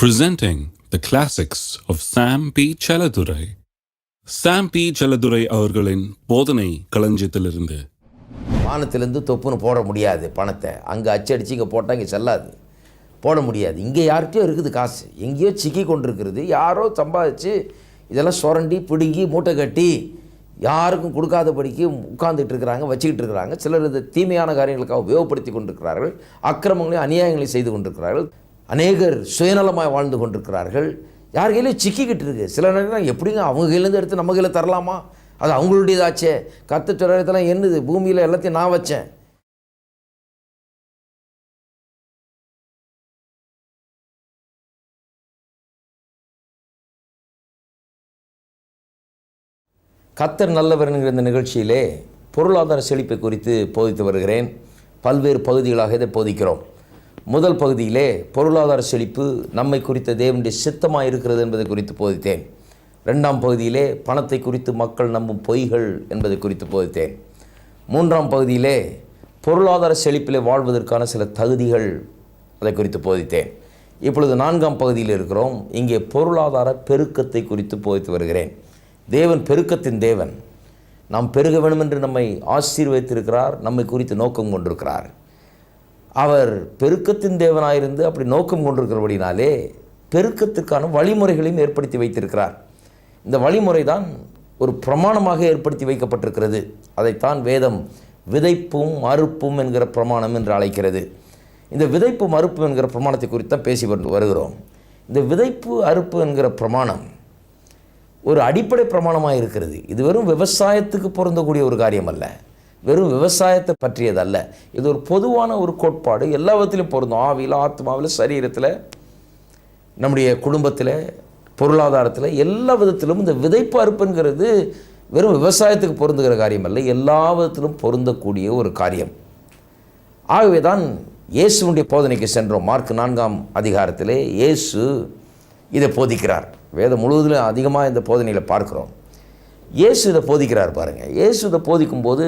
Presenting the classics of Sam P. Chaladurai. Sam P. Chaladurai அவர்களின் போதனை களஞ்சியத்திலிருந்து. வானத்திலிருந்து தொப்புன்னு போட முடியாது பணத்தை. அங்கே அச்சடிச்சு இங்கே போட்டால் இங்கே செல்லாது, போட முடியாது. இங்கே யார்கிட்டயோ இருக்குது காசு, எங்கேயோ சிக்கி கொண்டிருக்கிறது. யாரோ சம்பாதிச்சு இதெல்லாம் சுரண்டி பிடுங்கி மூட்டை கட்டி யாருக்கும் கொடுக்காதபடிக்கு உட்கார்ந்துட்டு இருக்கிறாங்க, வச்சுக்கிட்டு இருக்கிறாங்க. சிலர் இது தீமையான காரியங்களுக்காக உபயோகப்படுத்தி கொண்டிருக்கிறார்கள், அக்கிரமங்களையும் அநியாயங்களையும் செய்து கொண்டிருக்கிறார்கள். அநேகர் சுயநலமாக வாழ்ந்து கொண்டிருக்கிறார்கள். யார் கையிலையும் சிக்கிக்கிட்டு இருக்கு. சில நேரம் எப்படிங்க அவங்க கையிலேருந்து எடுத்து நம்ம கையில் தரலாமா? அது அவங்களுடையதாச்சே. கர்த்தர் சொல்றதெல்லாம் என்னது, பூமியில் எல்லாத்தையும் நான் வச்சேன். கர்த்தர் நல்லவர் என்கிற இந்த நிகழ்ச்சியிலே பொருளாதார செழிப்பை குறித்து போதித்து வருகிறேன். பல்வேறு பகுதிகளாக இதை போதிக்கிறோம். முதல் பகுதியிலே பொருளாதார செழிப்பு நம்மை குறித்த தேவனுடைய சித்தமாக இருக்கிறது என்பதை குறித்து போதித்தேன். ரெண்டாம் பகுதியிலே பணத்தை குறித்து மக்கள் நம்பும் பொய்கள் என்பதை குறித்து போதித்தேன். மூன்றாம் பகுதியிலே பொருளாதார செழிப்பிலே வாழ்வதற்கான சில தகுதிகள் அதை குறித்து போதித்தேன். இப்பொழுது நான்காம் பகுதியில் இருக்கிறோம். இங்கே பொருளாதார பெருக்கத்தை குறித்து போதித்து வருகிறேன். தேவன் பெருக்கத்தின் தேவன். நாம் பெருக வேண்டும் என்று நம்மை ஆசீர்வதித்திருக்கிறார், நம்மை குறித்து நோக்கம் கொண்டிருக்கிறார். அவர் பெருக்கத்தின் தேவனாயிருந்து அப்படி நோக்கம் கொண்டிருக்கிறபடினாலே பெருக்கத்திற்கான வழிமுறைகளையும் ஏற்படுத்தி வைத்திருக்கிறார். இந்த வழிமுறை தான் ஒரு பிரமாணமாக ஏற்படுத்தி வைக்கப்பட்டிருக்கிறது. அதைத்தான் வேதம் விதைப்பும் அறுப்பும் என்கிற பிரமாணம் என்று அழைக்கிறது. இந்த விதைப்பு மறுப்பு என்கிற பிரமாணத்தை குறித்து தான் பேசி வருகிறோம். இந்த விதைப்பு அறுப்பு என்கிற பிரமாணம் ஒரு அடிப்படை பிரமாணமாக இருக்கிறது. இது வெறும் விவசாயத்துக்கு பொருந்தக்கூடிய ஒரு காரியம் அல்ல, வெறும் விவசாயத்தை பற்றியதல்ல. இது ஒரு பொதுவான ஒரு கோட்பாடு, எல்லா விதத்திலும் பொருந்தும். ஆவியில், ஆத்மாவில், சரீரத்தில், நம்முடைய குடும்பத்தில், பொருளாதாரத்தில், எல்லா விதத்திலும் இந்த விதைப்பு அறுப்புங்கிறது வெறும் விவசாயத்துக்கு பொருந்துகிற காரியம் அல்ல, எல்லா விதத்திலும் பொருந்தக்கூடிய ஒரு காரியம். ஆகவே தான் இயேசுனுடைய போதனைக்கு சென்றோம். மார்க் 4ஆம் அதிகாரத்திலே இயேசு இதை போதிக்கிறார். வேதம் முழுவதிலும் அதிகமாக இந்த போதனையில் பார்க்கிறோம். இயேசு இதை போதிக்கிறார் பாருங்கள். இயேசு இதை போதிக்கும்போது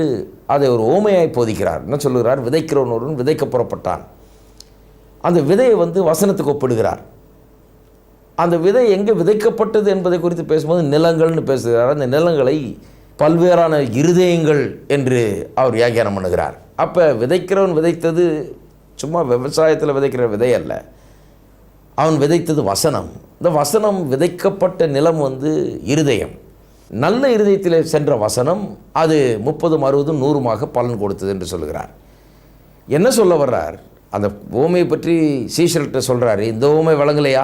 அதை ஒரு ஓமையாய் போதிக்கிறார். என்ன சொல்லுகிறார்? விதைக்கிறவன் ஒருவன் விதைக்க புறப்பட்டான். அந்த விதையை வசனத்துக்கு ஒப்பிடுகிறார். அந்த விதை எங்கே விதைக்கப்பட்டது என்பதை குறித்து பேசும்போது நிலங்கள்னு பேசுகிறார். அந்த நிலங்களை பல்வேறான இருதயங்கள் என்று அவர் வியாக்கியானம் பண்ணுகிறார். அப்போ விதைக்கிறவன் விதைத்தது சும்மா விவசாயத்தில் விதைக்கிற விதை அல்ல, அவன் விதைத்தது வசனம். இந்த வசனம் விதைக்கப்பட்ட நிலம் இருதயம். நல்ல இருதயத்தில் சென்ற வசனம் அது 30, 60, 100 பலன் கொடுத்தது என்று சொல்கிறார். என்ன சொல்ல வர்றார்? அந்த ஓமையை பற்றி சீஷர்கிட்ட சொல்கிறாரு, இந்த ஓமை வழங்கலையா,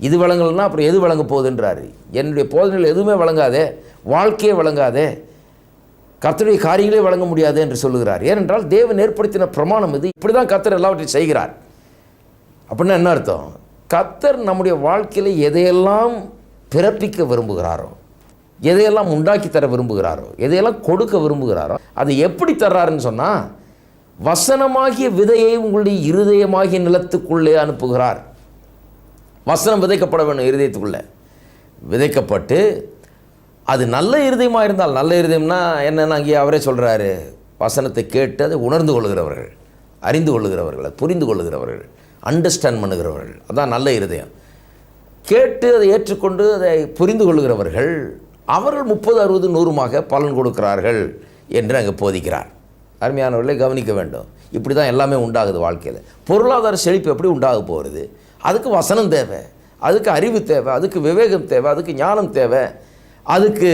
இது வழங்கலைன்னா அப்புறம் எது வழங்க போகுதுன்றாரு. என்னுடைய போதனைகள் எதுவுமே வழங்காதே, வாழ்க்கையே வழங்காதே, கர்த்தருடைய காரியங்களே வழங்க முடியாது என்று சொல்லுகிறார். ஏனென்றால் தேவன் ஏற்படுத்தின பிரமாணம் இது. இப்படி தான் கர்த்தர் எல்லாவற்றையும் செய்கிறார். அப்படின்னா என்ன அர்த்தம்? கர்த்தர் நம்முடைய வாழ்க்கையில் எதையெல்லாம் பிறப்பிக்க விரும்புகிறாரோ, எதையெல்லாம் உண்டாக்கி தர விரும்புகிறாரோ, எதையெல்லாம் கொடுக்க விரும்புகிறாரோ, அதை எப்படி தர்றாருன்னு சொன்னால் வசனமாகிய விதையை உங்களுடைய இருதயமாகிய நிலத்துக்குள்ளே அனுப்புகிறார். வசனம் விதைக்கப்பட வேண்டும், இருதயத்துக்குள்ளே விதைக்கப்பட்டு அது நல்ல இருதயமாக இருந்தால், நல்ல இருதயம்னா என்னென்னு அங்கேயே அவரே சொல்கிறாரு, வசனத்தை கேட்டு அதை உணர்ந்து கொள்கிறவர்கள், அறிந்து கொள்ளுகிறவர்கள், புரிந்து கொள்ளுகிறவர்கள், அண்டர்ஸ்டாண்ட் பண்ணுகிறவர்கள், அதான் நல்ல இருதயம். கேட்டு அதை ஏற்றுக்கொண்டு அதை புரிந்து கொள்ளுகிறவர்கள் அவர்கள் 30, 60, 100 பலன் கொடுக்கிறார்கள் என்று அங்கே போதிக்கிறார். அருமையானவர்களை கவனிக்க வேண்டும். இப்படி தான் எல்லாமே உண்டாகுது வாழ்க்கையில். பொருளாதார செழிப்பு எப்படி உண்டாக போகிறது? அதுக்கு வசனம் தேவை, அதுக்கு அறிவு தேவை, அதுக்கு விவேகம் தேவை, அதுக்கு ஞானம் தேவை, அதுக்கு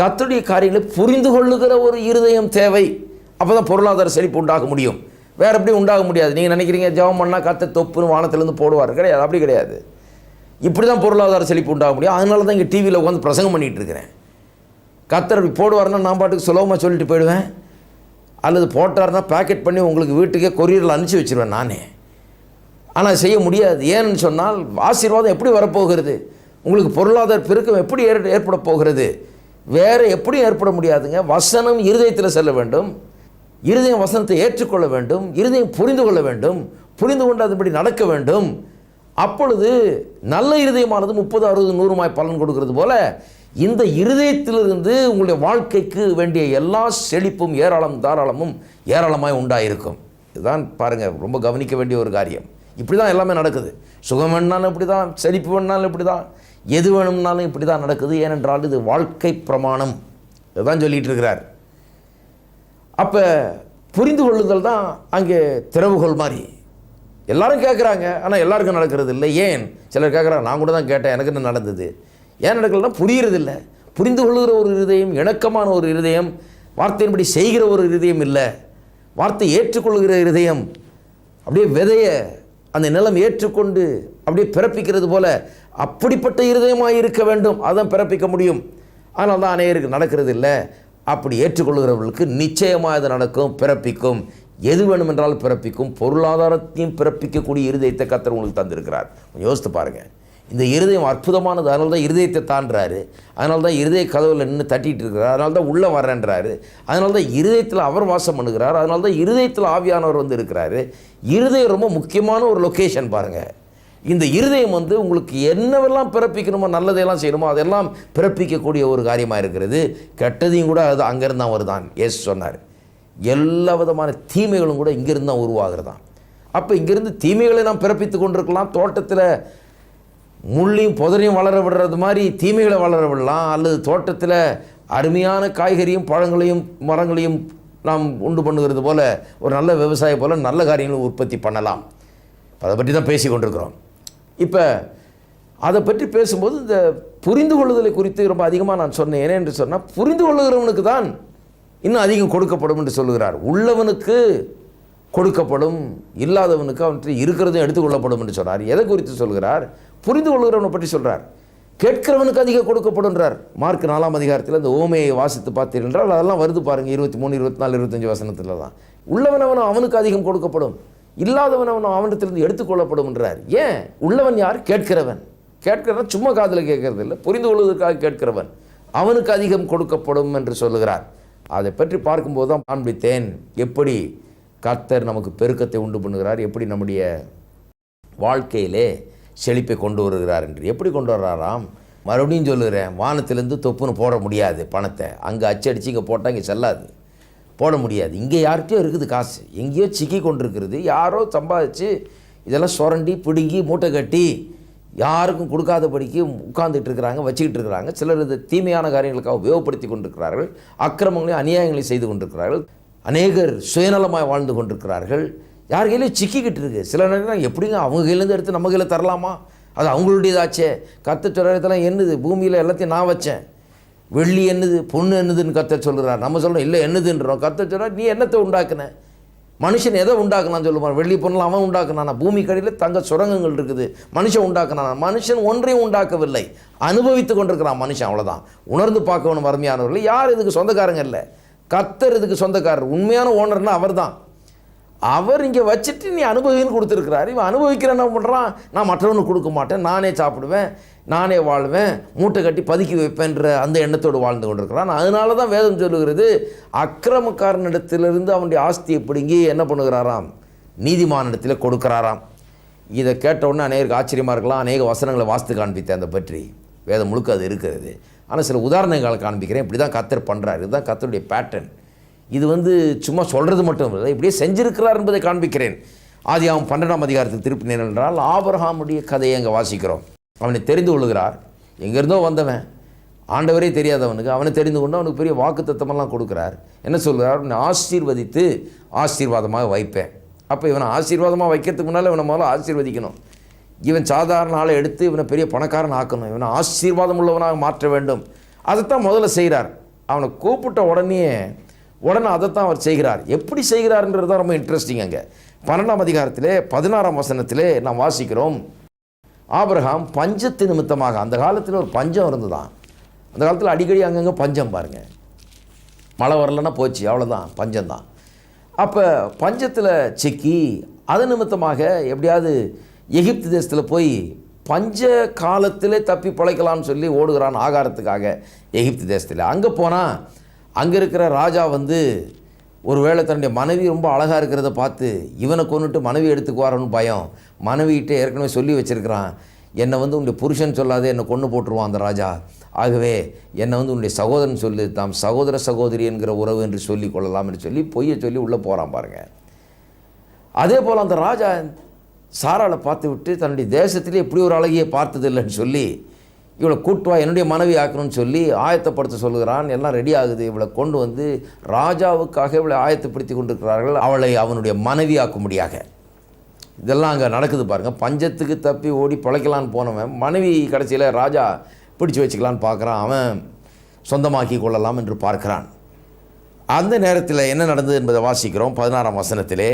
கர்த்தருடைய காரியங்களை புரிந்து கொள்ளுகிற ஒரு இருதயம் தேவை. அப்போ தான் பொருளாதார செழிப்பு உண்டாக முடியும். வேறு எப்படி உண்டாக முடியாது. நீங்கள் நினைக்கிறீங்க ஜெபம் பண்ணால் கர்த்தர் தொப்புன்னு வானத்திலேருந்து போடுவார். கிடையாது, அப்படி கிடையாது. இப்படி தான் பொருளாதார செழிப்பு உண்டாக முடியும். அதனால தான் இங்கே டிவியில் உட்காந்து பிரசங்கம் பண்ணிகிட்டு இருக்கிறேன். கர்த்தர் அப்படி போடுவார்னா நான் பாட்டுக்கு சுலபமாக சொல்லிட்டு போயிடுவேன், அல்லது போட்டார்னா பேக்கெட் பண்ணி உங்களுக்கு வீட்டுக்கே கொரியரில் அனுப்பிச்சி வச்சுருவேன் நானே. ஆனால் செய்ய முடியாது. ஏன்னு சொன்னால் ஆசீர்வாதம் எப்படி வரப்போகிறது, உங்களுக்கு பொருளாதார பெருக்கம் எப்படி ஏற்பட போகிறது, வேறு எப்படியும் ஏற்பட முடியாதுங்க. வசனம் இருதயத்தில் செல்ல வேண்டும், இருதயம் வசனத்தை ஏற்றுக்கொள்ள வேண்டும், இருதயம் புரிந்து கொள்ள வேண்டும், புரிந்து கொண்டு அதுபடி நடக்க வேண்டும். அப்பொழுது நல்ல இருதயமானது 30, 60, 100 பலன் கொடுக்கிறது போல இந்த இருதயத்திலிருந்து உங்களுடைய வாழ்க்கைக்கு வேண்டிய எல்லா செழிப்பும் ஏராளமும் தாராளமும் ஏராளமாய் உண்டாயிருக்கும். இதுதான் பாருங்கள் ரொம்ப கவனிக்க வேண்டிய ஒரு காரியம். இப்படி தான் எல்லாமே நடக்குது. சுகம் வேணுனாலும் இப்படி தான், செழிப்பு வேணுனாலும் இப்படி தான், எது வேணும்னாலும் இப்படி தான் நடக்குது. ஏனென்றால் இது வாழ்க்கை பிரமாணம். இதுதான் சொல்லிகிட்டு இருக்கிறார். அப்போ புரிந்து கொள்ளுதல் தான் அங்கே திறவுகோல் மாதிரி. எல்லாரும் கேட்குறாங்க, ஆனால் எல்லாருக்கும் நடக்கிறது இல்லை. ஏன்? சிலர் கேட்குறாங்க, நான் கூட தான் கேட்டேன், எனக்கு என்ன நடந்தது. ஏன் நடக்கலைன்னா புரிகிறது இல்லை. புரிந்து கொள்ளுகிற ஒரு இருதயம், இணக்கமான ஒரு இருதயம், வார்த்தையின்படி செய்கிற ஒரு இருதயம் இல்லை. வார்த்தை ஏற்றுக்கொள்கிற இருதயம் அப்படியே விதைய அந்த நிலம் ஏற்றுக்கொண்டு அப்படியே பிறப்பிக்கிறது போல அப்படிப்பட்ட இருதயமாக இருக்க வேண்டும். அதான் பிறப்பிக்க முடியும். ஆனால் தான் அநேகருக்கு நடக்கிறது இல்லை. அப்படி ஏற்றுக்கொள்கிறவர்களுக்கு நிச்சயமாக அது நடக்கும், பிறப்பிக்கும். எது வேணுமென்றால் பிறப்பிக்கும். பொருளாதாரத்தையும் பிறப்பிக்கக்கூடிய இருதயத்தை கர்த்தர் உங்களுக்கு தந்திருக்கிறார். யோசித்து பாருங்கள். இந்த இருதயம் அற்புதமானது. அதனால தான் இருதயத்தை தாண்டுறாரு. அதனால தான் இருதய கதவுல நின்று தட்டிகிட்டு இருக்கிறார். அதனால தான் உள்ளே வரேன்றாரு. அதனால தான் இருதயத்தில் அவர் வாசம் பண்ணுகிறார். அதனால தான் இருதயத்தில் ஆவியானவர் வந்து இருக்கிறாரு. இருதயம் ரொம்ப முக்கியமான ஒரு லொக்கேஷன் பாருங்கள். இந்த இருதயம் வந்து உங்களுக்கு என்னவெல்லாம் பிறப்பிக்கணுமோ, நல்லதையெல்லாம் செய்யணுமோ அதெல்லாம் பிறப்பிக்கக்கூடிய ஒரு காரியமாக இருக்கிறது. கெட்டதையும் கூட அது அங்கேருந்து தான் வருதான். ஏசு சொன்னார், எல்லா விதமான தீமைகளும் கூட இங்கேருந்து தான் உருவாகிறதான். அப்போ இங்கேருந்து தீமைகளை நாம் பிறப்பித்து கொண்டிருக்கலாம். தோட்டத்தில் முள்ளையும் புதரையும் வளர விடுறது மாதிரி தீமைகளை வளர விடலாம். அல்லது தோட்டத்தில் அருமையான காய்கறியும் பழங்களையும் மரங்களையும் நாம் உண்டு பண்ணுகிறது போல் ஒரு நல்ல விவசாயம் போல் நல்ல காரியங்களை உற்பத்தி பண்ணலாம். அதை பற்றி தான் பேசி கொண்டிருக்கிறோம். இப்போ அதை பற்றி பேசும்போது இந்த புரிந்து கொள்ளுதலை குறித்து ரொம்ப அதிகமாக நான் சொன்னேன். ஏனென்று சொன்னால், புரிந்து கொள்ளுகிறவனுக்கு தான் இன்னும் அதிகம் கொடுக்கப்படும் என்று சொல்லுகிறார். உள்ளவனுக்கு கொடுக்கப்படும், இல்லாதவனுக்கு அவற்றை இருக்கிறதும் எடுத்துக்கொள்ளப்படும் என்று சொன்னார். எதை குறித்து சொல்கிறார்? புரிந்து கொள்கிறவனை பற்றி சொல்கிறார். கேட்கிறவனுக்கு அதிகம் கொடுக்கப்படுன்றார். மார்க் 4ஆம் அதிகாரத்தில் அந்த ஓமையை வாசித்து பார்த்தீர்கள் என்றால் அதெல்லாம் வருது பாருங்கள். 23, 24, 25 வசனத்தில் தான் உள்ளவனவனும் அவனுக்கு அதிகம் கொடுக்கப்படும், இல்லாதவனவனும் அவனிடத்திலிருந்து எடுத்துக்கொள்ளப்படும் என்றார். ஏன்? உள்ளவன் யார்? கேட்கிறவன். கேட்கிறவன் சும்மா காதில் கேட்கறது இல்லை, புரிந்து கொள்வதற்காக கேட்கிறவன். அவனுக்கு அதிகம் கொடுக்கப்படும் என்று சொல்லுகிறார். அதை பற்றி பார்க்கும்போது தான் காண்பித்தேன் எப்படி கர்த்தர் நமக்கு பெருக்கத்தை உண்டு பண்ணுகிறார், எப்படி நம்முடைய வாழ்க்கையிலே செழிப்பை கொண்டு வருகிறார் என்று. எப்படி கொண்டு வர்றாராம்? மறுபடியும் சொல்லுகிறேன், வானத்திலேருந்து தொப்புன்னு போட முடியாது. பணத்தை அங்கே அச்சடித்து இங்கே போட்டால் இங்கே செல்லாது, போட முடியாது. இங்கே யார்கிட்டயோ இருக்குது காசு, எங்கேயோ சிக்கி கொண்டு இருக்கிறது. யாரோ சம்பாதிச்சு இதெல்லாம் சுரண்டி பிடுங்கி மூட்டை கட்டி யாருக்கும் கொடுக்காதபடிக்கு உட்கார்ந்துட்டு இருக்கிறாங்க, வச்சுக்கிட்டு இருக்கிறாங்க. சிலர் இது தீமையான காரியங்களுக்காக உபயோகப்படுத்தி கொண்டிருக்கிறார்கள், அக்கிரமங்களையும் அநியாயங்களையும் செய்து கொண்டிருக்கிறார்கள். அநேகர் சுயநலமாய் வாழ்ந்து கொண்டிருக்கிறார்கள். யார் கையிலையும் சிக்கிக்கிட்டு இருக்கு. சில நேரம் எப்படிங்க அவங்க கையிலேருந்து எடுத்து நம்ம கையில் தரலாமா? அது அவங்களுடையதாச்சே. கர்த்தர் சொல்கிறதெல்லாம் என்னது? பூமியில் எல்லாத்தையும் நான் வச்சேன், வெள்ளி என்னது, பொண்ணு என்னதுன்னு கர்த்தர் சொல்கிறார். நம்ம சொல்கிறோம் இல்லை என்னதுன்றோம். கர்த்தர் சொல்கிறார், நீ என்னத்தை உண்டாக்குன? மனுஷன் எதை உண்டாக்குனான்னு சொல்லுவான். வெள்ளி பொருள் அவன் உண்டாக்குனானா? பூமி கடையில் தங்க சுரங்கங்கள் இருக்குது, மனுஷன் உண்டாக்குனானா? மனுஷன் ஒன்றையும் உண்டாக்கவில்லை, அனுபவித்து கொண்டிருக்கிறான் மனுஷன். அவ்வளோதான். உணர்ந்து பார்க்கணும் வறுமையானவர்கள். யார் இதுக்கு சொந்தக்காரங்க இல்லை, கர்த்தர் இதுக்கு சொந்தக்காரர். உண்மையான ஓனர்னா அவர் தான். அவர் இங்கே வச்சுட்டு நீ அனுபவின்னு கொடுத்துருக்கிறாரு. இவன் அனுபவிக்கிற என்ன பண்ணுறான்? நான் மற்றவனுக்கு கொடுக்க மாட்டேன், நானே சாப்பிடுவேன், நானே வாழ்வேன், மூட்டை கட்டி பதுக்கி வைப்பேன்ற அந்த எண்ணத்தோடு வாழ்ந்து கொண்டிருக்கிறான். அதனால தான் வேதம் சொல்லுகிறது, அக்கிரமக்காரனிடத்திலிருந்து அவனுடைய ஆஸ்தியை பிடுங்கி என்ன பண்ணுகிறாராம்? நீதிமானிடத்தில் கொடுக்குறாராம். இதை கேட்ட உடனே அநேகருக்கு ஆச்சரியமாக இருக்கலாம். அநேக வசனங்களை வாஸ்து காண்பித்தேன் அதை பற்றி. வேதம் முழுக்க அது இருக்கிறது. ஆனால் சில உதாரணங்களை காண்பிக்கிறேன். இப்படி தான் கர்த்தர் பண்ணுறாரு. இதுதான் கர்த்தருடைய பேட்டர்ன். இது சும்மா சொல்கிறது மட்டும் இல்லை, இப்படியே செஞ்சிருக்கிறார் என்பதை காண்பிக்கிறேன். ஆதியாகமம் 12ஆம் அதிகாரத்துக்கு திருப்பினேன் என்றால் ஆபிரகாமுடைய கதையை அங்கே வாசிக்கிறோம். அவனை தெரிந்து கொள்கிறார். எங்கேருந்தோ வந்தவன், ஆண்டவரே தெரியாதவனுக்கு அவனை தெரிந்து கொண்டு அவனுக்கு பெரிய வாக்குத்தத்தமெல்லாம் கொடுக்குறார். என்ன சொல்கிறார்? அவனை ஆசீர்வதித்து ஆசீர்வாதமாக வைப்பேன். அப்போ இவனை ஆசீர்வாதமாக வைக்கிறதுக்கு முன்னால் இவனை முதல்ல ஆசீர்வதிக்கணும். இவன் சாதாரண ஆளை எடுத்து இவனை பெரிய பணக்காரன் ஆக்கணும், இவனை ஆசீர்வாதம் உள்ளவனாக மாற்ற வேண்டும். அதைத்தான் முதல்ல செய்கிறார். அவனை கூப்பிட்ட உடனே அதைத்தான் அவர் செய்கிறார். எப்படி செய்கிறார்ன்றது தான் ரொம்ப இன்ட்ரெஸ்டிங். அங்கே 12ஆம் அதிகாரத்திலே 16ஆம் வசனத்திலே நாம் வாசிக்கிறோம், ஆபிரகாம் பஞ்சத்து நிமித்தமாக, அந்த காலத்தில் ஒரு பஞ்சம் இருந்துதான். அந்த காலத்தில் அடிக்கடி அங்கங்கே பஞ்சம் பாருங்கள். மழை வரலன்னா போச்சு, அவ்வளோதான், பஞ்சம்தான். அப்போ பஞ்சத்தில் சிக்கி அது நிமித்தமாக எப்படியாவது எகிப்து தேசத்தில் போய் பஞ்ச காலத்திலே தப்பி பிழைக்கலான்னு சொல்லி ஓடுகிறான் ஆகாரத்துக்காக எகிப்து தேசத்தில். அங்கே போனால் அங்கே இருக்கிற ராஜா ஒருவேளை தன்னுடைய மனைவி ரொம்ப அழகாக இருக்கிறத பார்த்து இவனை கொண்டுட்டு மனைவி எடுத்துக்குவாரோன்னு பயம். மனைவிகிட்ட ஏற்கனவே சொல்லி வச்சுருக்கிறான், என்னை உன்னுடைய புருஷன் சொல்லாதே, என்னை கொண்டு போட்டுருவான் அந்த ராஜா. ஆகவே என்னை உன்னுடைய சகோதரன் சொல்லு, தாம் சகோதர சகோதரி என்கிற உறவு என்று சொல்லி கொள்ளலாம் என்று சொல்லி பொய்யை சொல்லி உள்ளே போகிறான் பாருங்கள். அதே போல் அந்த ராஜா சாராளை பார்த்து விட்டு தன்னுடைய தேசத்திலே இப்படி ஒரு அழகியை பார்த்ததில்லைன்னு சொல்லி இவளை கூட்டுவா என்னுடைய மனைவி ஆக்கணும்னு சொல்லி ஆயத்தப்படுத்த சொல்லுகிறான். எல்லாம் ரெடி ஆகுது. இவளை கொண்டு வந்து ராஜாவுக்காக இவளை ஆயத்தப்படுத்தி கொண்டிருக்கிறார்கள், அவளை அவனுடைய மனைவி ஆக்கும்படியாக. இதெல்லாம் அங்கே நடக்குது பாருங்கள். பஞ்சத்துக்கு தப்பி ஓடி பிழைக்கலான்னு போனவன் மனைவி கடைசியில் ராஜா பிடிச்சி வச்சுக்கலான்னு பார்க்குறான். அவன் சொந்தமாக்கி கொள்ளலாம் என்று பார்க்கிறான். அந்த நேரத்தில் என்ன நடந்தது என்பதை வாசிக்கிறோம் 16ஆம் வசனத்திலே.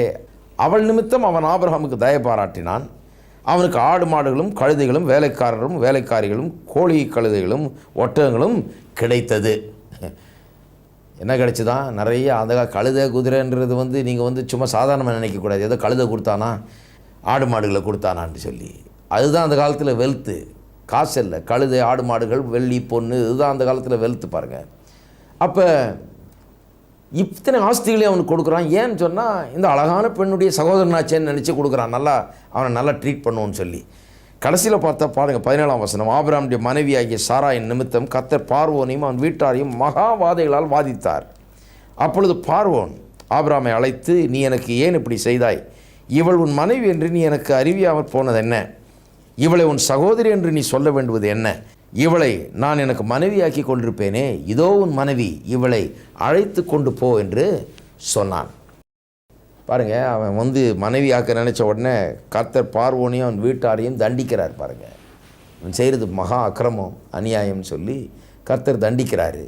அவள் நிமித்தம் அவன் ஆபிரகாமுக்கு தயை பாராட்டினான். அவனுக்கு ஆடு மாடுகளும் கழுதைகளும் வேலைக்காரரும் வேலைக்காரிகளும் கோழி கழுதைகளும் ஒட்டகங்களும் கிடைத்தது. என்ன கிடைச்சிதான்? நிறைய அந்த கழுதை குதிரைன்றது நீங்கள் சும்மா சாதாரணமாக நினைக்கக்கூடாது. ஏதோ கழுதை கொடுத்தானா ஆடு மாடுகளை கொடுத்தானான்னு சொல்லி. அதுதான் அந்த காலத்தில் வெல்த்து. காசு இல்லை, கழுதை ஆடு மாடுகள் வெள்ளி பொண்ணு, இதுதான் அந்த காலத்தில் வெல்த்து பாருங்கள். அப்போ இத்தனை ஆஸ்திகளையும் அவனுக்கு கொடுக்குறான். ஏன்னு சொன்னால் இந்த அழகான பெண்ணுடைய சகோதரனாச்சேன்னு நினச்சி கொடுக்குறான். அவனை நல்லா ட்ரீட் பண்ணுவோன்னு சொல்லி. கடைசியில் பார்த்தா பாருங்கள் 17ஆம் வசனம். ஆபிரகாமுடைய மனைவியாகிய சாராயின் நிமித்தம் கர்த்தர் பார்வோனையும் அவன் வீட்டாரையும் மகாவாதைகளால் வாதித்தார். அப்பொழுது பார்வோன் ஆபிரகாமை அழைத்து, நீ எனக்கு ஏன் இப்படி செய்தாய்? இவள் உன் மனைவி என்று நீ எனக்கு அறிவியாமல் போனது என்ன? இவளை உன் சகோதரி என்று நீ சொல்ல வேண்டுவது என்ன? இவளை நான் எனக்கு மனைவியாக்கி கொண்டிருப்பேனே, இதோ உன் மனைவி, இவளை அழைத்து கொண்டு போ என்று சொன்னான். பாருங்கள், அவன் மனைவியாக்க நினச்ச உடனே கர்த்தர் பார்வோனையும் அவன் வீட்டாரையும் தண்டிக்கிறார். பாருங்கள், அவன் செய்கிறது மகா அக்கிரமம் அநியாயம்னு சொல்லி கர்த்தர் தண்டிக்கிறாரு.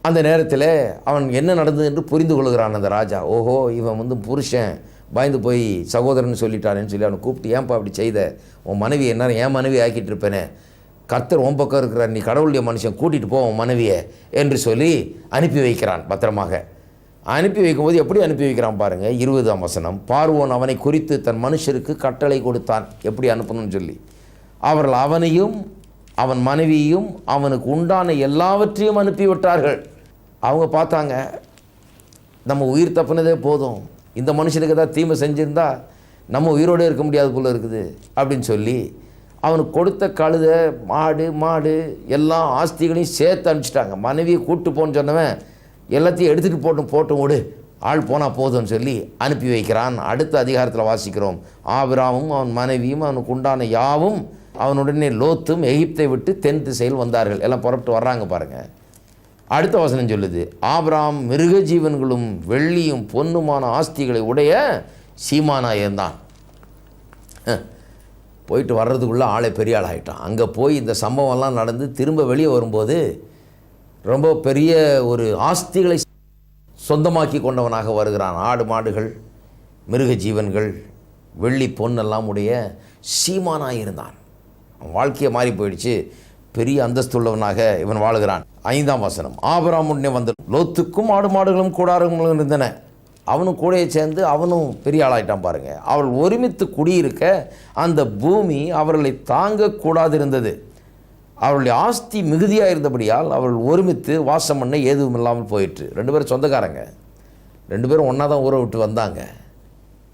அந்த நேரத்தில் அவன் என்ன நடந்தது என்று புரிந்து கொள்கிறான் அந்த ராஜா. ஓஹோ, இவன் புருஷன் பயந்து போய் சகோதரன் சொல்லிட்டானேன்னு சொல்லி அவனை கூப்பிட்டு, ஏன்பா அப்படி செய்த? உன் மனைவி என்ன என் மனைவி ஆக்கிட்டு இருப்பேனே, கர்த்தர் உன் பக்கம் இருக்கிறார், நீ கடவுளுடைய மனுஷன், கூட்டிகிட்டு போ உன் மனைவியை என்று சொல்லி அனுப்பி வைக்கிறான். பத்திரமாக அனுப்பி வைக்கும்போது எப்படி அனுப்பி வைக்கிறான் பாருங்கள். 20ஆம் வசனம். பார்வோன் அவனை குறித்து தன் மனுஷருக்கு கட்டளை கொடுத்தான், எப்படி அனுப்பணும்னு சொல்லி. அவர்கள் அவனையும் அவன் மனைவியையும் அவனுக்கு உண்டான எல்லாவற்றையும் அனுப்பிவிட்டார்கள். அவங்க பார்த்தாங்க, நம்ம உயிர் தப்புனதே போதும், இந்த மனுஷனுக்கு ஏதாவது தீமை செஞ்சுருந்தா நம்ம உயிரோடு இருக்க முடியாது போல இருக்குது அப்படின்னு சொல்லி அவனுக்கு கொடுத்த கழுதை மாடு எல்லா ஆஸ்திகளையும் சேர்த்து அனுப்பிச்சிட்டாங்க. மனைவியை கூப்பிட்டு போன்னு சொன்னவன் எல்லாத்தையும் எடுத்துகிட்டு போட்டும் விடு, ஆள் போனால் போதும்னு சொல்லி அனுப்பி வைக்கிறான். அடுத்த அதிகாரத்தில் வாசிக்கிறோம். ஆபிராமும் அவன் மனைவியும் அவனுக்கு உண்டான யாவும் அவனுடனே லோத்தும் எகிப்தை விட்டு தென் திசையில் வந்தார்கள். எல்லாம் புறப்பட்டு வர்றாங்க பாருங்கள். அடுத்த வசனம் சொல்லுது, ஆபிராம் மிருக ஜீவன்களும் வெள்ளியும் பொன்னுமான ஆஸ்திகளை உடைய சீமானாக இருந்தான். போயிட்டு வர்றதுக்குள்ளே ஆளை பெரிய ஆள் ஆகிட்டான். அங்கே போய் இந்த சம்பவம்லாம் நடந்து திரும்ப வெளியே வரும்போது ரொம்ப பெரிய ஒரு ஆஸ்திகளை சொந்தமாக்கி கொண்டவனாக வருகிறான். ஆடு மாடுகள் மிருக ஜீவன்கள் வெள்ளி பொன்னெல்லாம் உடைய சீமானாக இருந்தான். அவன் வாழ்க்கையை மாறி போயிடுச்சு. பெரிய அந்தஸ்துள்ளவனாக இவன் வாழுகிறான். 5ஆம் வசனம். ஆபிரகாம் உடனே வந்த லோத்துக்கும் ஆடு மாடுகளும் கூடாரங்களும் இருந்தன. அவனும் கூடையை சேர்ந்து அவனும் பெரிய ஆளாயிட்டான் பாருங்கள். அவள் ஒருமித்து குடியிருக்க அந்த பூமி அவர்களை தாங்கக்கூடாது இருந்தது. அவளுடைய ஆஸ்தி மிகுதியாக இருந்தபடியால் அவள் ஒருமித்து வாசம் பண்ண ஏதுவும் இல்லாமல் போயிற்று. 2 பேரும் சொந்தக்காரங்க, 2 பேரும் ஒன்றா தான் ஊரை விட்டு வந்தாங்க.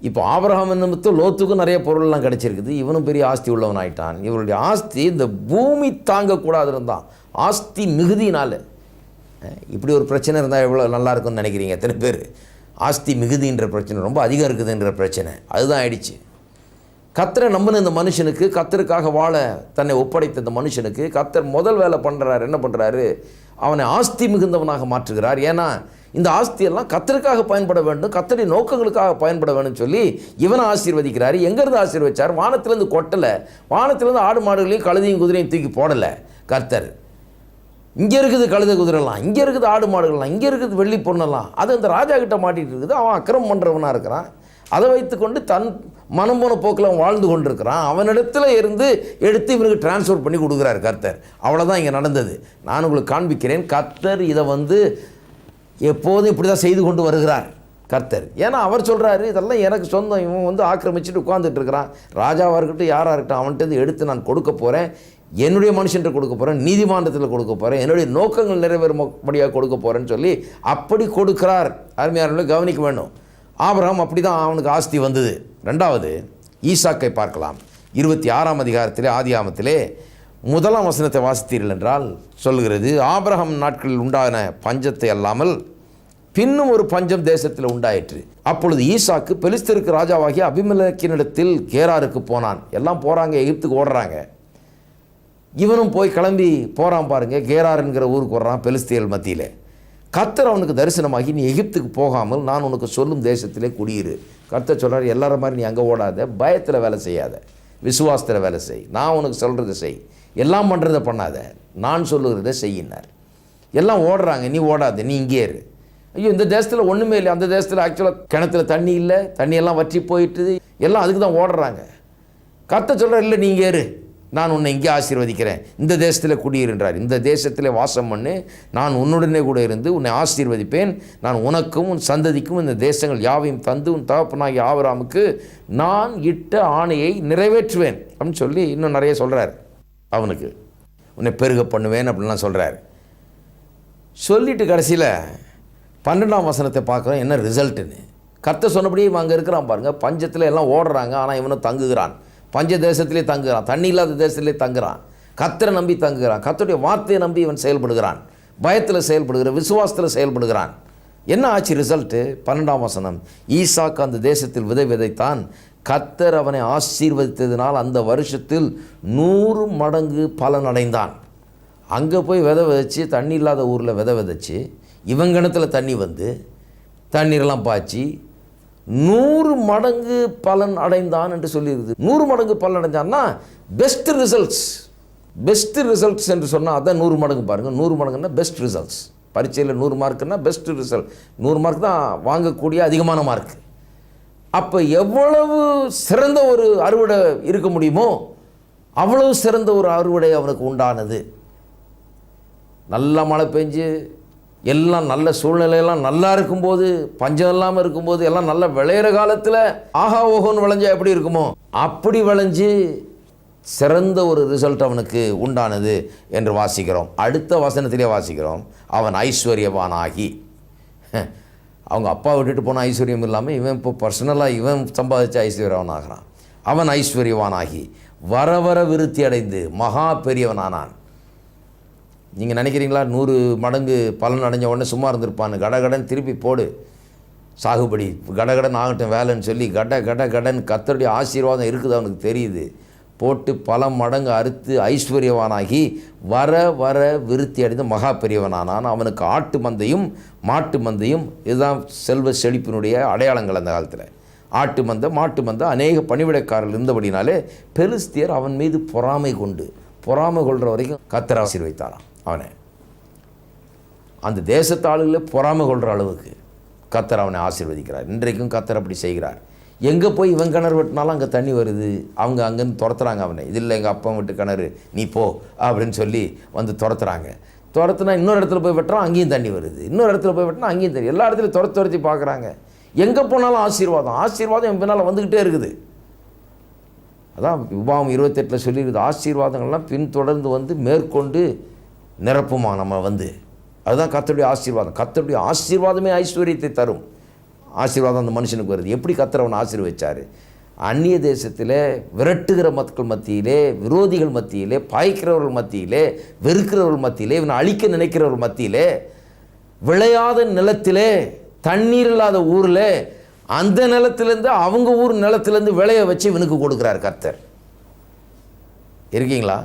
இப்போ ஆபிரகாம் நிமித்தம் லோத்துக்கும் நிறைய பொருள்லாம் கிடச்சிருக்குது. இவனும் பெரிய ஆஸ்தி உள்ளவன் ஆகிட்டான். இவருடைய ஆஸ்தி இந்த பூமி தாங்கக்கூடாது இருந்தான், ஆஸ்தி மிகுதினால். இப்படி ஒரு பிரச்சனை இருந்தால் எவ்வளோ நல்லா இருக்குன்னு நினைக்கிறீங்க? எத்தனை பேர் ஆஸ்தி மிகுதின்ற பிரச்சனை, ரொம்ப அதிகம் இருக்குதுன்ற பிரச்சனை அதுதான் ஆயிடுச்சு. கர்த்தரை நம்பின இந்த மனுஷனுக்கு, கர்த்தருக்காக வாழ தன்னை ஒப்படைத்த இந்த மனுஷனுக்கு கர்த்தர் முதல் வேலை பண்ணுறாரு. என்ன பண்ணுறாரு? அவனை ஆஸ்தி மிகுந்தவனாக மாற்றுகிறார். ஏன்னா இந்த ஆஸ்தியெல்லாம் கர்த்தருக்காக பயன்பட வேண்டும், கர்த்தருடைய நோக்கங்களுக்காக பயன்பட வேண்டும் சொல்லி இவனை ஆசீர்வதிக்கிறார். எங்கேருந்து ஆசீர்வதிச்சார்? வானத்திலேருந்து கொட்டலை, வானத்திலேருந்து ஆடு மாடுகளையும் கழுதையும் குதிரையும் தூக்கி போடலை கர்த்தர். இங்கே இருக்குது கழுதை குதிரைலாம், இங்கே இருக்குது ஆடு மாடுகள்லாம், இங்கே இருக்குது வெள்ளி பொண்ணெல்லாம். அது அந்த ராஜா கிட்ட மாட்டிகிட்டு இருக்குது. அவன் அக்கிரமம் பண்ணுறவனாக இருக்கிறான். அதை வைத்துக்கொண்டு தன் மனம் போன போக்கில் அவன் வாழ்ந்து கொண்டிருக்கிறான். அவனிடத்தில் இருந்து எடுத்து இவனுக்கு டிரான்ஸ்ஃபர் பண்ணி கொடுக்குறாரு கர்த்தர். அவ்வளோதான் இங்கே நடந்தது. நான் உங்களுக்கு காண்பிக்கிறேன். கர்த்தர் இதை எப்போதும் இப்படி தான் செய்து கொண்டு வருகிறார் கர்த்தர். ஏன்னா அவர் சொல்கிறாரு, இதெல்லாம் எனக்கு சொந்தம், இவன் ஆக்கிரமிச்சுட்டு உட்காந்துட்டு இருக்கிறான். ராஜாவாக இருக்கட்டும் யாராக இருக்கட்டும், அவன்கிட்ட எடுத்து நான் கொடுக்க போகிறேன், என்னுடைய மனுஷன்ட்ட கொடுக்க போகிறேன், நீதிமன்றத்தில் கொடுக்க போகிறேன், என்னுடைய நோக்கங்கள் நிறைவேறும்படியாக கொடுக்க போகிறேன்னு சொல்லி அப்படி கொடுக்குறார். அருமையானவர்களை கவனிக்க வேண்டும். ஆபிரகாம் அப்படி தான் அவனுக்கு ஆஸ்தி வந்தது. 2வது ஈசாக்கை பார்க்கலாம். 26ஆம் அதிகாரத்திலே ஆதியாமத்திலே 1ஆம் வசனத்தை வாசித்தீர்கள் என்றால் சொல்லுகிறது, ஆபிரகாம் நாட்களில் உண்டான பஞ்சத்தை அல்லாமல் பின்னும் ஒரு பஞ்சம் தேசத்தில் உண்டாயிற்று. அப்பொழுது ஈசாக்கு பெலிஸ்தருக்கு ராஜாவாகிய அபிமெலேக்கினிடத்தில் கேராருக்கு போனான். எல்லாம் போகிறாங்க, எகிப்துக்கு ஓடுறாங்க. இவனும் போய் கிளம்பி போகிறான் பாருங்க. கேரார் என்கிற ஊருக்கு வர்றான் பெலிஸ்தியர்கள் மத்தியில். கர்த்தர் அவனுக்கு தரிசனமாகி, நீ எகிப்துக்கு போகாமல் நான் உனக்கு சொல்லும் தேசத்திலே குடியிரு. கர்த்தர் சொல்கிறார், எல்லாரும் மாதிரி நீ அங்கே ஓடாத, பயத்தில் வேலை செய்யாத, விசுவாசத்தில் வேலை செய், நான் உனக்கு சொல்கிறத செய், எல்லாம் பண்ணுறதை பண்ணாத, நான் சொல்லுகிறத செய்யினார். எல்லாம் ஓடுறாங்க, நீ ஓடாத, நீ இங்கே இரு. ஐயோ, இந்த தேசத்தில் ஒன்றுமே இல்லை. அந்த தேசத்தில் ஆக்சுவலாக கிணத்துல தண்ணி இல்லை, தண்ணியெல்லாம் வற்றி போயிட்டு, எல்லாம் அதுக்கு தான் ஓடுறாங்க. கர்த்தர் சொல்கிறார், இல்லை நீங்கள் ஏறு, நான் உன்னை இங்கே ஆசீர்வதிக்கிறேன், இந்த தேசத்தில் குடியிருன்றார். இந்த தேசத்தில் வாசம் பண்ணு, நான் உன்னுடனே கூட இருந்து உன்னை ஆசீர்வதிப்பேன். நான் உனக்கும் உன் சந்ததிக்கும் இந்த தேசங்கள் யாவையும் தந்து உன் தகப்பனாகிய ஆபிரகாமுக்கு நான் இட்ட ஆணையை நிறைவேற்றுவேன் அப்படின்னு சொல்லி இன்னும் நிறைய சொல்கிறார். அவனுக்கு உன்னை பெருக பண்ணுவேன் அப்படின்லாம் சொல்கிறார். சொல்லிட்டு கடைசியில் 12ஆம் வசனத்தை பார்க்குறோம், என்ன ரிசல்ட்டுன்னு. கர்த்தர் சொன்னபடியே இவன் அங்கே இருக்கிறான் பாருங்கள். பஞ்சத்தில் எல்லாம் ஓடுறாங்க, ஆனால் இவனும் தங்குகிறான். பஞ்ச தேசத்திலே தங்குகிறான், தண்ணி இல்லாத தேசத்திலே தங்குகிறான். கர்த்தரை நம்பி தங்குகிறான், கர்த்தருடைய வார்த்தையை நம்பி இவன் செயல்படுகிறான். பயத்தில் செயல்படுகிறான், விசுவாசத்தில் செயல்படுகிறான். என்ன ஆச்சு ரிசல்ட்டு? 12ஆம் வசனம், ஈசாக்கு அந்த தேசத்தில் விதைத்தான். கர்த்தர் அவனை ஆசீர்வதித்ததினால் அந்த வருஷத்தில் 100 மடங்கு பலன் அடைந்தான். அங்கே போய் விதைச்சு, தண்ணி இல்லாத ஊரில் விதைச்சு, இவன் கிணத்துல தண்ணி வந்து தண்ணீரெல்லாம் பாய்ச்சி 100 மடங்கு பலன் அடைந்தான் என்று சொல்லியிருக்குது. 100 மடங்கு பலன் அடைஞ்சான்னா பெஸ்ட் ரிசல்ட்ஸ் என்று சொன்னால் அதான் 100 மடங்கு. பாருங்கள், 100 மடங்குன்னா பெஸ்ட் ரிசல்ட்ஸ். பரீட்சையில் 100 மார்க்குன்னா பெஸ்ட் ரிசல்ட். 100 மார்க் தான் வாங்கக்கூடிய அதிகமான மார்க். அப்போ எவ்வளவு சிறந்த ஒரு அறுவடை இருக்க முடியுமோ அவ்வளவு சிறந்த ஒரு அறுவடை அவனுக்கு உண்டானது. நல்லா மழை பெஞ்சு எல்லாம் நல்ல சூழ்நிலையெல்லாம் நல்லா இருக்கும்போது, பஞ்சம் இல்லாமல் இருக்கும்போது, எல்லாம் நல்லா விளையிற காலத்தில் ஆஹா ஓஹோன்னு விளைஞ்சா எப்படி இருக்குமோ அப்படி விளைஞ்சு சிறந்த ஒரு ரிசல்ட் அவனுக்கு உண்டானது என்று வாசிக்கிறோம். அடுத்த வசனத்திலே வாசிக்கிறோம், அவன் ஐஸ்வர்யவானாகி. அவங்க அப்பா விட்டுட்டு போன ஐஸ்வர்யம் இல்லாமல் இவன் இப்போ பர்சனலாக இவன் சம்பாதிச்ச ஐஸ்வர்யவானாகிறான். அவன் ஐஸ்வர்யவானாகி வர வர விருத்தி அடைந்து மகா பெரியவனானான். நீங்கள் நினைக்கிறீங்களா 100 மடங்கு பலன் அடைஞ்ச உடனே சும்மா இருந்திருப்பான்னு? கடகடன் திருப்பி போடு, சாகுபடி கடகடன் ஆகட்டும் வேலைன்னு சொல்லி கடன் கர்த்தருடைய ஆசீர்வாதம் இருக்குது அவனுக்கு தெரியுது. போட்டு பல மடங்கு அறுத்து ஐஸ்வர்யவானாகி வர வர விருத்தி அடைந்து மகா பெரியவனானான். அவனுக்கு ஆட்டு மந்தையும் மாட்டு மந்தையும், இதுதான் செல்வ செழிப்பினுடைய அடையாளங்கள் அந்த காலத்தில். ஆட்டு மந்தை மாட்டு மந்தை அநேக பணிவிடைக்காரர்கள் இருந்தபடினாலே பெலிஸ்தியர் அவன் மீது பொறாமை கொள்கிற வரைக்கும் கர்த்தர் ஆசீர்வதித்தாராம் அவனை. அந்த தேசத்து ஆளுகளே பொறாமை கொள்கிற அளவுக்கு கர்த்தர் அவனை ஆசீர்வதிக்கிறார். இன்றைக்கும் கர்த்தர் அப்படி செய்கிறார். எங்கே போய் இவன் கிணறு வெட்டினாலும் அங்கே தண்ணி வருது. அவங்க அங்கேருந்து துரத்துறாங்க அவனை. இதில் எங்கள் அப்பா விட்டு கிணறு, நீ போ அப்படின்னு சொல்லி வந்து துரத்துனா இன்னொரு இடத்துல போய் வெட்டுறான், அங்கேயும் தண்ணி வருது. இன்னொரு இடத்துல போய் வெட்டினா அங்கேயும் தண்ணி. எல்லா இடத்துலையும் துரத்தி பார்க்குறாங்க. எங்கே போனாலும் ஆசீர்வாதம் என் பின்னால் வந்துக்கிட்டே இருக்குது. அதான் உபாகம் 28 சொல்லியிருக்குது, ஆசீர்வாதங்கள்லாம் பின்தொடர்ந்து வந்து மேற்கொண்டு நிரப்புமா நம்ம வந்து. அதுதான் கர்த்தருடைய ஆசீர்வாதம். கர்த்தருடைய ஆசீர்வாதமே ஐஸ்வர்யத்தை தரும். ஆசீர்வாதம் அந்த மனுஷனுக்கு வருது. எப்படி கர்த்தர் அவனை ஆசீர்வதிச்சார்? அந்நிய தேசத்தில் விரட்டுகிற மக்கள் மத்தியிலே, விரோதிகள் மத்தியிலே, பாய்க்கிறவர்கள் மத்தியிலே, வெறுக்கிறவர்கள் மத்தியிலே, இவனை அழிக்க நினைக்கிறவர்கள் மத்தியிலே, விளையாத நிலத்திலே, தண்ணீர் இல்லாத ஊரில், அந்த நிலத்திலேருந்து அவங்க ஊர் நிலத்திலேருந்து விளைய வச்சு இவனுக்கு கொடுக்குறார் கர்த்தர். இருக்கீங்களா?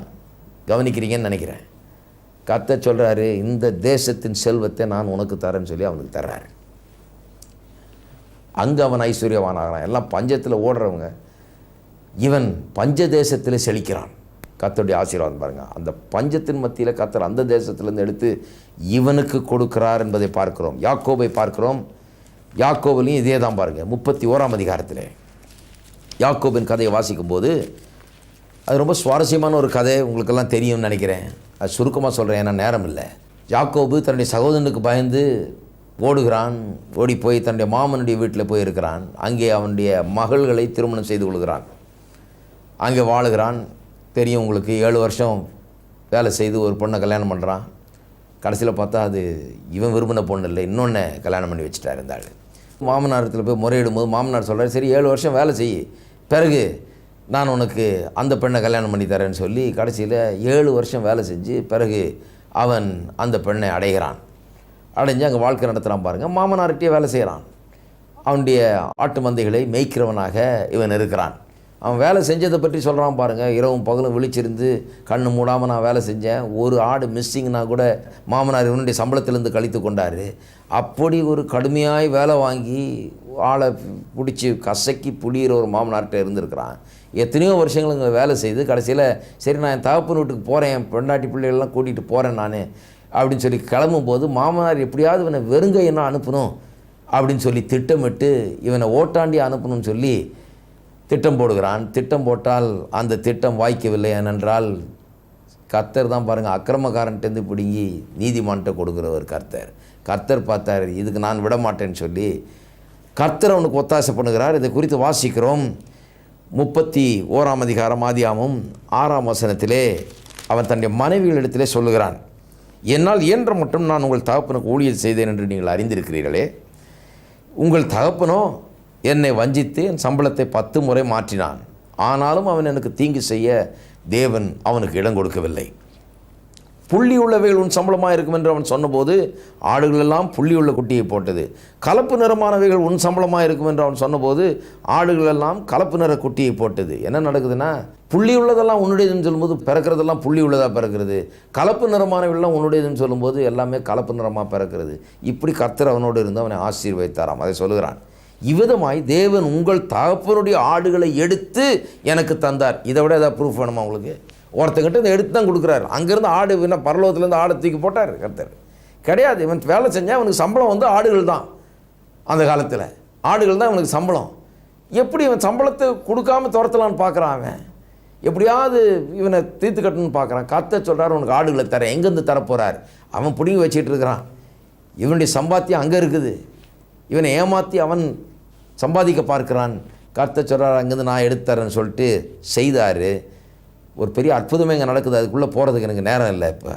கவனிக்கிறீங்கன்னு நினைக்கிறேன். கர்த்தர் சொல்கிறாரு, இந்த தேசத்தின் செல்வத்தை நான் உனக்கு தரேன்னு சொல்லி அவனுக்கு தர்றாரு. அங்கே அவன் ஐஸ்வர்யவானாகிறான். எல்லாம் பஞ்சத்தில் ஓடுறவங்க, இவன் பஞ்ச தேசத்தில் செழிக்கிறான். கர்த்தருடைய ஆசீர்வாதம் பாருங்கள். அந்த பஞ்சத்தின் மத்தியில் கர்த்தர் அந்த தேசத்திலேருந்து எடுத்து இவனுக்கு கொடுக்கிறார் என்பதை பார்க்கிறோம். யாக்கோபை பார்க்கிறோம். யாக்கோபிலையும் இதே தான் பாருங்கள். 31ஆம் அதிகாரத்தில் யாக்கோபின் கதையை வாசிக்கும்போது அது ரொம்ப சுவாரஸ்யமான ஒரு கதை. உங்களுக்கெல்லாம் தெரியும்னு நினைக்கிறேன். அது சுருக்கமாக சொல்கிறேன், ஏன்னா நேரம் இல்லை. யாக்கோபு தன்னுடைய சகோதரனுக்கு பயந்து ஓடுகிறான். ஓடி போய் தன்னுடைய மாமனுடைய வீட்டில் போய் இருக்கிறான். அங்கே அவனுடைய மகள்களை திருமணம் செய்து கொள்கிறான். அங்கே வாழுகிறான். தெரியும் உங்களுக்கு, 7 வருஷம் வேலை செய்து ஒரு பொண்ணை கல்யாணம் பண்ணுறான். கடைசியில் பார்த்தா அது இவன் விரும்பின பொண்ணு இல்லை, இன்னொன்று கல்யாணம் பண்ணி வச்சுட்டார் இருந்தாள். மாமனாரத்தில் போய் முறையிடும்போது மாமனார் சொல்கிறார், சரி 7 வருஷம் வேலை செய், பிறகு நான் உனக்கு அந்த பெண்ணை கல்யாணம் பண்ணி தரேன்னு சொல்லி கடைசியில் 7 வருஷம் வேலை செஞ்சு பிறகு அவன் அந்த பெண்ணை அடைகிறான். அடைஞ்சு அங்கே வாழ்க்கை நடத்துகிறான் பாருங்கள். மாமனார்கிட்டயே வேலை செய்கிறான். அவனுடைய ஆட்டு மந்தைகளை மேய்க்கிறவனாக இவன் இருக்கிறான். அவன் வேலை செஞ்சதை பற்றி சொல்கிறான் பாருங்கள். இரவும் பகலும் விழிச்சிருந்து கண்ணு மூடாமல் நான் வேலை செஞ்சேன், ஒரு ஆடு மிஸ்ஸிங்னா கூட மாமனார் இவனுடைய சம்பளத்திலேருந்து கழித்து கொண்டார். அப்படி ஒரு கடுமையாய் வேலை வாங்கி ஆளை பிடிச்சி கசக்கி புளியிற ஒரு மாமனார்கிட்ட இருந்திருக்கிறான். எத்தனையோ வருஷங்கள் இங்கே வேலை செய்து கடைசியில் சரி நான் என் தகப்பன் வீட்டுக்கு போகிறேன், என் பெண்டாட்டி பிள்ளைகள்லாம் கூட்டிகிட்டு போகிறேன் நான் அப்படின்னு சொல்லி கிளம்பும்போது மாமனார் எப்படியாவது இவனை வெறுங்கையனா அனுப்பணும் அப்படின்னு சொல்லி திட்டமிட்டு இவனை ஓட்டாண்டி அனுப்பணும்னு சொல்லி திட்டம் போடுகிறான். திட்டம் போட்டால் அந்த திட்டம் வாய்க்கவில்லை. ஏனென்றால் கர்த்தர் தான் பாருங்கள் அக்கிரமக்காரன்ட்டேருந்து பிடுங்கி நீதிமான்கிட்ட கொடுக்குறவர் கர்த்தர். கர்த்தர் பார்த்தார், இதுக்கு நான் விட மாட்டேன்னு சொல்லி கர்த்தர் அவனுக்கு ஒத்தாசை பண்ணுகிறார். இதை குறித்து வாசிக்கிறோம். 31ஆம் அதிகாரம் ஆதியாகமம் 6ஆம் வசனத்திலே அவன் தன்னுடைய மனைவிகளிடத்திலே சொல்லுகிறான், என்னால் இயன்ற மட்டும் நான் உங்கள் தகப்பனுக்கு ஊழியர் செய்தேன் என்று நீங்கள் அறிந்திருக்கிறீர்களே. உங்கள் தகப்பனோ என்னை வஞ்சித்து என் சம்பளத்தை 10 முறை மாற்றினான். ஆனாலும் அவன் எனக்கு தீங்கு செய்ய தேவன் அவனுக்கு இடம் கொடுக்கவில்லை. புள்ளி உள்ளவைகள் உன் சம்பளமாக இருக்கும் என்று அவன் சொன்னபோது ஆடுகளெல்லாம் புள்ளி உள்ள குட்டியை போட்டது. கலப்பு நிறமானவைகள் உன் சம்பளமாக இருக்கும் என்று அவன் சொன்னபோது ஆடுகளெல்லாம் கலப்பு நிற குட்டியை போட்டது. என்ன நடக்குதுன்னா, புள்ளி உள்ளதெல்லாம் உன்னுடையதுன்னு சொல்லும்போது பிறக்கிறதெல்லாம் புள்ளி உள்ளதாக பிறக்கிறது. கலப்பு நிறமானவைகள்லாம் உன்னுடையதுன்னு சொல்லும்போது எல்லாமே கலப்பு நிறமாக பிறக்கிறது. இப்படி கர்த்தர் அவனோடு இருந்து அவனை ஆசீர்வதித்தாராம். அதை சொல்லுகிறான். இவ்விதமாய் தேவன் உங்கள் தகப்பனுடைய ஆடுகளை எடுத்து எனக்கு தந்தார். இதை விட ஏதாவது ப்ரூஃப் வேணுமா உங்களுக்கு? ஒருத்தங்கிட்ட இந்த எடுத்து தான் கொடுக்குறாரு. அங்கேருந்து ஆடு என்ன பரலோகத்துலேருந்து ஆடை தூக்கி போட்டார் கர்த்தர் கிடையாது. இவன் வேலை செஞ்சால் அவனுக்கு சம்பளம் வந்து ஆடுகள் தான். அந்த காலத்தில் ஆடுகள் தான் இவனுக்கு சம்பளம். எப்படி இவன் சம்பளத்தை கொடுக்காம துரத்தலான்னு பார்க்குறான். அவன் எப்படியாவது இவனை தீர்த்து கட்டணும்னு பார்க்குறான். கர்த்தர் சொல்கிறார், உனக்கு ஆடுகளை தரேன். எங்கேருந்து தரப்போகிறார்? அவன் பிடிங்கி வச்சுட்டு இருக்கிறான். இவனுடைய சம்பாத்தியம் அங்கே இருக்குது. இவனை ஏமாற்றி அவன் சம்பாதிக்க பார்க்கிறான். கர்த்தர் சொல்கிறார், அங்கேருந்து நான் எடுத்து தரேன்னு சொல்லிட்டு செய்தார். ஒரு பெரிய அற்புதமே இங்கே நடக்குது. அதுக்குள்ளே போகிறதுக்கு எனக்கு நேரம் இல்லை. இப்போ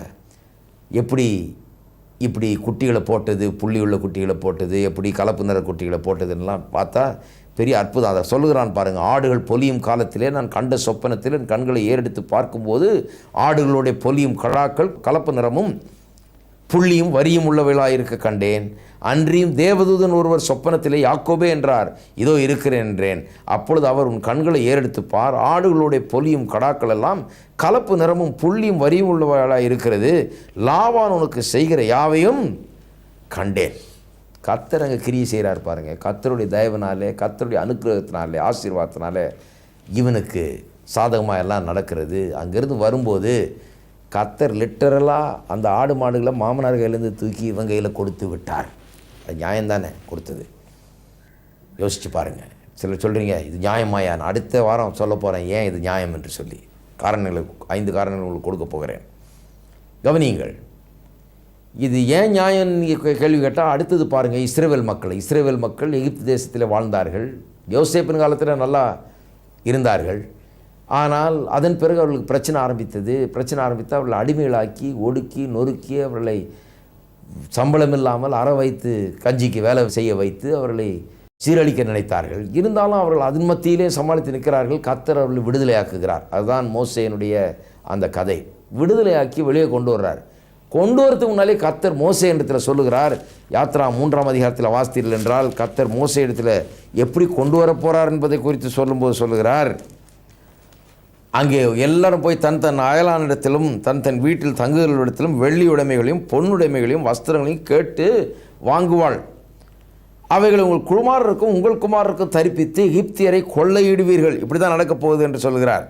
இப்படி குட்டிகளை போட்டது, புள்ளி உள்ள குட்டிகளை போட்டது, எப்படி கலப்பு நிற குட்டிகளை போட்டதுன்னெலாம் பார்த்தா பெரிய அற்புதம். அதை சொல்லுகிறான் பாருங்கள். ஆடுகள் பொலியும் காலத்திலே நான் கண்ட சொப்பனத்தில் என் கண்களை ஏறெடுத்து பார்க்கும்போது ஆடுகளுடைய பொலியும் கழாக்கள் கலப்பு நிறமும் புள்ளியும் வரியும் உள்ளவைகளாயிருக்க கண்டேன். அன்றியும் தேவதூதன் ஒருவர் சொப்பனத்திலே யாக்கோபே என்றார், இதோ இருக்கிறேன் என்றேன். அப்பொழுது அவர் உன் கண்களை ஏறெடுத்து பார், ஆடுகளுடைய பொலியும் கடாக்கள் எல்லாம் கலப்பு நிறமும் புள்ளியும் வரியும் உள்ளவைகளாக இருக்கிறது. லாபான் உனக்கு செய்கிற யாவையும் கண்டேன். கர்த்தர் அங்கே கிரியை செய்கிறார் பாருங்க. கர்த்தருடைய தயவினாலே, கர்த்தருடைய அனுக்கிரகத்தினாலே, ஆசீர்வாதத்தினாலே இவனுக்கு சாதகமாக எல்லாம் நடக்கிறது. அங்கேருந்து வரும்போது கர்த்தர் லிட்டரலாக அந்த ஆடு மாடுகளை மாமனார் கையிலேருந்து தூக்கி இவன் கையில் கொடுத்து விட்டார். அது நியாயம்தானே கொடுத்தது? யோசித்து பாருங்கள். சிலர் சொல்கிறீங்க, இது நியாயமாயா? நான் அடுத்த வாரம் சொல்ல போகிறேன் ஏன் இது நியாயம் என்று சொல்லி. காரணங்களை 5 காரணங்கள் உங்களுக்கு கொடுக்க போகிறேன். கவனியுங்கள். இது ஏன் நியாயம் நீங்கள் கேள்வி கேட்டால் அடுத்தது பாருங்கள். இஸ்ரவேல் மக்கள் எகிப்து தேசத்தில் வாழ்ந்தார்கள். யோசேப்பின் காலத்தில் நல்லா இருந்தார்கள். ஆனால் அதன் பிறகு அவர்களுக்கு பிரச்சனை ஆரம்பித்து அவர்களை அடிமைகளாக்கி ஒடுக்கி நொறுக்கி அவர்களை சம்பளம் இல்லாமல் அற வைத்து கஞ்சிக்கு வேலை செய்ய வைத்து அவர்களை சீரழிக்க நினைத்தார்கள். இருந்தாலும் அவர்கள் அதன் மத்தியிலே சமாளித்து நிற்கிறார்கள். கர்த்தர் அவர்களை விடுதலையாக்குகிறார். அதுதான் மோசேயினுடைய அந்த கதை. விடுதலையாக்கி வெளியே கொண்டு வர்றார். கொண்டு வரதுக்கு முன்னாலே கர்த்தர் மோசே இடத்துல சொல்லுகிறார். யாத்ரா 3ஆம் அதிகாரத்தில் வாசித்தீர்கள் என்றால் கர்த்தர் மோசே இடத்துல எப்படி கொண்டு வர போகிறார் என்பதை குறித்து சொல்லும்போது சொல்லுகிறார், அங்கே எல்லாரும் போய் தன் அயலானிடத்திலும் தன் வீட்டில் தங்குகளிடத்திலும் வெள்ளி உடைமைகளையும் பொன்னுடைமைகளையும் வஸ்திரங்களையும் கேட்டு வாங்குவாள். அவைகளை உங்கள் குமாரருக்கும் தரிப்பித்து எகிப்தியரை கொள்ளையிடுவீர்கள். இப்படி தான் நடக்கப் போகுது என்று சொல்கிறார்.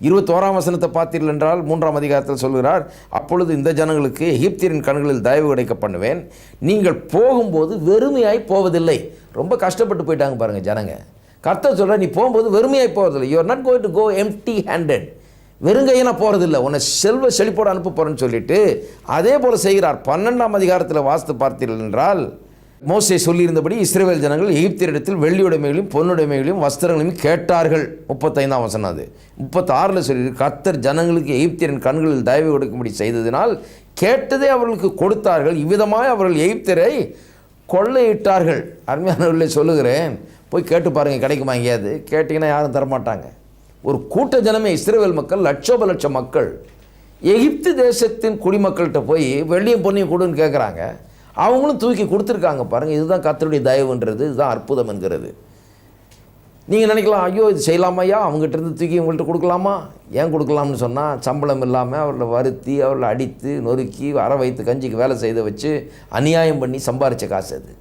21ஆம் வசனத்தை பார்த்தீர்கள் என்றால் 3ஆம் அதிகாரத்தில் சொல்கிறார், அப்பொழுது இந்த ஜனங்களுக்கு எகிப்தியரின் கண்களில் தயவு கிடைக்க பண்ணுவேன். நீங்கள் போகும்போது வெறுமையாய் போவதில்லை. ரொம்ப கஷ்டப்பட்டு போயிட்டாங்க பாருங்கள் ஜனங்க. கர்த்தர் சொல்கிற, நீ போகும்போது வெறுமையாய் போகிறதில்லை. You are not going to go empty handed. வெறுங்கையெல்லாம் போகிறதில்லை. உன்னை செழிப்போடு அனுப்ப போகிறேன்னு சொல்லிட்டு அதே போல் செய்கிறார். 12ஆம் அதிகாரத்தில் வாசித்து பார்த்தீர்கள் என்றால் மோசே சொல்லியிருந்தபடி இஸ்ரவேல் ஜனங்கள் எகிப்தியரிடத்தில் வெள்ளி உடைமைகளையும் பொன்னுடைமைகளையும் வஸ்திரங்களையும் கேட்டார்கள். 35ஆம் வசனம். அது 36 சொல்லி, கர்த்தர் ஜனங்களுக்கு எகிப்தியரின் கண்களில் தயவு கொடுக்கும்படி செய்ததினால் கேட்டதே அவர்களுக்கு கொடுத்தார்கள். இவ்விதமாய் அவர்கள் எகிப்தியரை கொள்ளையிட்டார்கள். அருமையானவர்களே சொல்லுகிறேன், போய் கேட்டு பாருங்கள், கிடைக்குமா? எங்கேயாவது கேட்டிங்கன்னா யாரும் தரமாட்டாங்க. ஒரு கூட்ட ஜனமே இஸ்ரவேல் மக்கள், லட்சோப மக்கள் எகிப்து தேசத்தின் குடிமக்கள்கிட்ட போய் வெள்ளியும் பொன்னியும் கொடுன்னு கேட்குறாங்க. அவங்களும் தூக்கி கொடுத்துருக்காங்க பாருங்கள். இதுதான் கர்த்தருடைய தயவுன்றது, இதுதான் அற்புதம் என்கிறது. நீங்கள் நினைக்கலாம், ஐயோ இது செய்யலாமையா, அவங்ககிட்ட இருந்து தூக்கி இவங்கள்ட்ட கொடுக்கலாமா? ஏன் கொடுக்கலாம்னு சொன்னால், சம்பளம் இல்லாமல் அவர்களை வருத்தி அவர்களை அடித்து நொறுக்கி அரை வயிற்று கஞ்சிக்கு வேலை செய்த வச்சு அநியாயம் பண்ணி சம்பாரித்த காசு அது.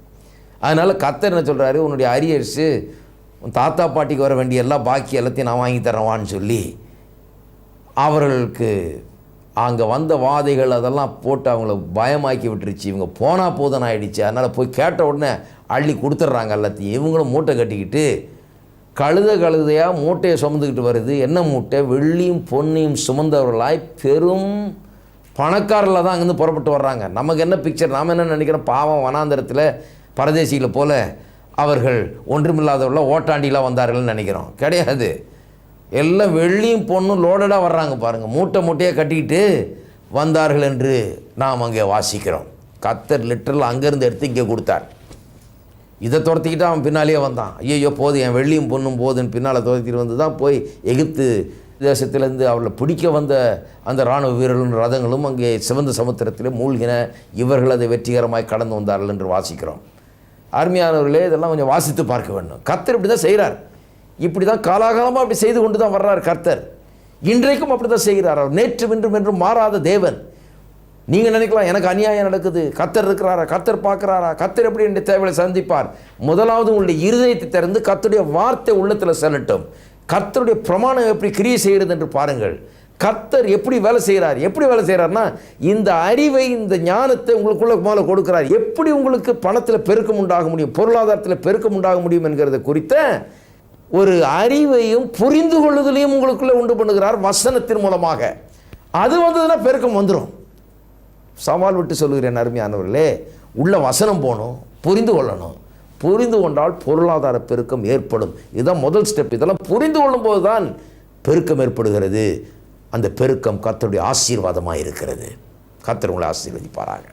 அதனால் கர்த்தர் என்ன சொல்கிறாரு, உன்னுடைய அரியர்ஸு உன் தாத்தா பாட்டிக்கு வர வேண்டிய எல்லா பாக்கி எல்லாத்தையும் நான் வாங்கி தரவான்னு சொல்லி அவர்களுக்கு அங்கே வந்த வாதைகள் அதெல்லாம் போட்டு அவங்கள பயமாக்கி விட்டுருச்சு. இவங்க போனால் போதும் ஆகிடுச்சு. அதனால் போய் கேட்ட உடனே அள்ளி கொடுத்துட்றாங்க எல்லாத்தையும். இவங்களும் மூட்டை கட்டிக்கிட்டு கழுதையாக மூட்டையை சுமந்துக்கிட்டு வருது. என்ன மூட்டை? வெள்ளியும் பொன்னையும் சுமந்தவர்களாய் பெரும் பணக்காரில் தான் அங்கேருந்து புறப்பட்டு வர்றாங்க. நமக்கு என்ன பிக்சர், நாம் என்ன நினைக்கிறோம், பாவம் வனாந்தரத்தில் பரதேசியில் போல் அவர்கள் ஒன்றுமில்லாதவர்கள ஓட்டாண்டிலாம் வந்தார்கள்னு நினைக்கிறோம். கிடையாது. எல்லாம் வெள்ளியும் பொண்ணும் லோடடாக வர்றாங்க பாருங்கள். மூட்டையாக கட்டிக்கிட்டு வந்தார்கள் என்று நாம் அங்கே வாசிக்கிறோம். கர்த்தர் லிட்டரல் அங்கேருந்து எடுத்து இங்கே கொடுத்தார். இதை துரத்திக்கிட்டு அவன் பின்னாலேயே வந்தான். ஐயோ போதும், என் வெள்ளியும் பொண்ணும் போதுன்னு பின்னால் துரத்திட்டு வந்து தான் போய் எகிப்து தேசத்திலேருந்து அவர்களை பிடிக்க வந்த அந்த இராணுவ வீரர்களும் ரதங்களும் அங்கே சிவந்த சமுத்திரத்தில் மூழ்கின. இவர்கள் அதை வெற்றிகரமாய் கடந்து வந்தார்கள் என்று வாசிக்கிறோம். அருமையானவர்களே, இதெல்லாம் கொஞ்சம் வாசித்து பார்க்க வேண்டும். கர்த்தர் இப்படி தான் செய்கிறார். இப்படி தான் காலாகாலமாக அப்படி செய்து கொண்டு தான் வர்றார் கர்த்தர். இன்றைக்கும் அப்படி தான் செய்கிறார். அவர் நேற்றும் இன்றும் என்றும் மாறாத தேவன். நீங்கள் நினைக்கலாம், எனக்கு அநியாயம் நடக்குது, கர்த்தர் இருக்கிறாரா, கர்த்தர் பார்க்குறாரா, கர்த்தர் எப்படி என்ற தேவையை சந்திப்பார்? முதலாவது உங்களுடைய இருதயத்தை திறந்து கர்த்தருடைய வார்த்தை உள்ளத்தில் செல்லட்டும். கர்த்தருடைய பிரமாணம் எப்படி கிரியை செய்கிறது என்று பாருங்கள். கர்த்தர் எப்படி வேலை செய்கிறார்? எப்படி வேலை செய்கிறார்னா, இந்த அறிவை, இந்த ஞானத்தை உங்களுக்குள்ள மேலே கொடுக்குறார். எப்படி உங்களுக்கு பணத்தில் பெருக்கம் உண்டாக முடியும், பொருளாதாரத்தில் பெருக்கம் உண்டாக முடியும் என்கிறத குறித்த ஒரு அறிவையும் புரிந்து கொள்ளுதலையும் உங்களுக்குள்ளே உண்டு பண்ணுகிறார் வசனத்தின் மூலமாக. அது வந்ததுன்னா பெருக்கம் வந்துடும். சவால் விட்டு சொல்லுகிறேன் அருமையானவர்களே, உள்ள வசனம் போகணும், புரிந்து கொள்ளணும். புரிந்து கொண்டால் பொருளாதார பெருக்கம் ஏற்படும். இதுதான் முதல் ஸ்டெப். இதெல்லாம் புரிந்து கொள்ளும் போது தான் பெருக்கம் ஏற்படுகிறது. அந்த பெருக்கம் கர்த்தருடைய ஆசீர்வாதமாக இருக்கிறது. கர்த்தர் உங்களை ஆசீர்வதிப்பாராக.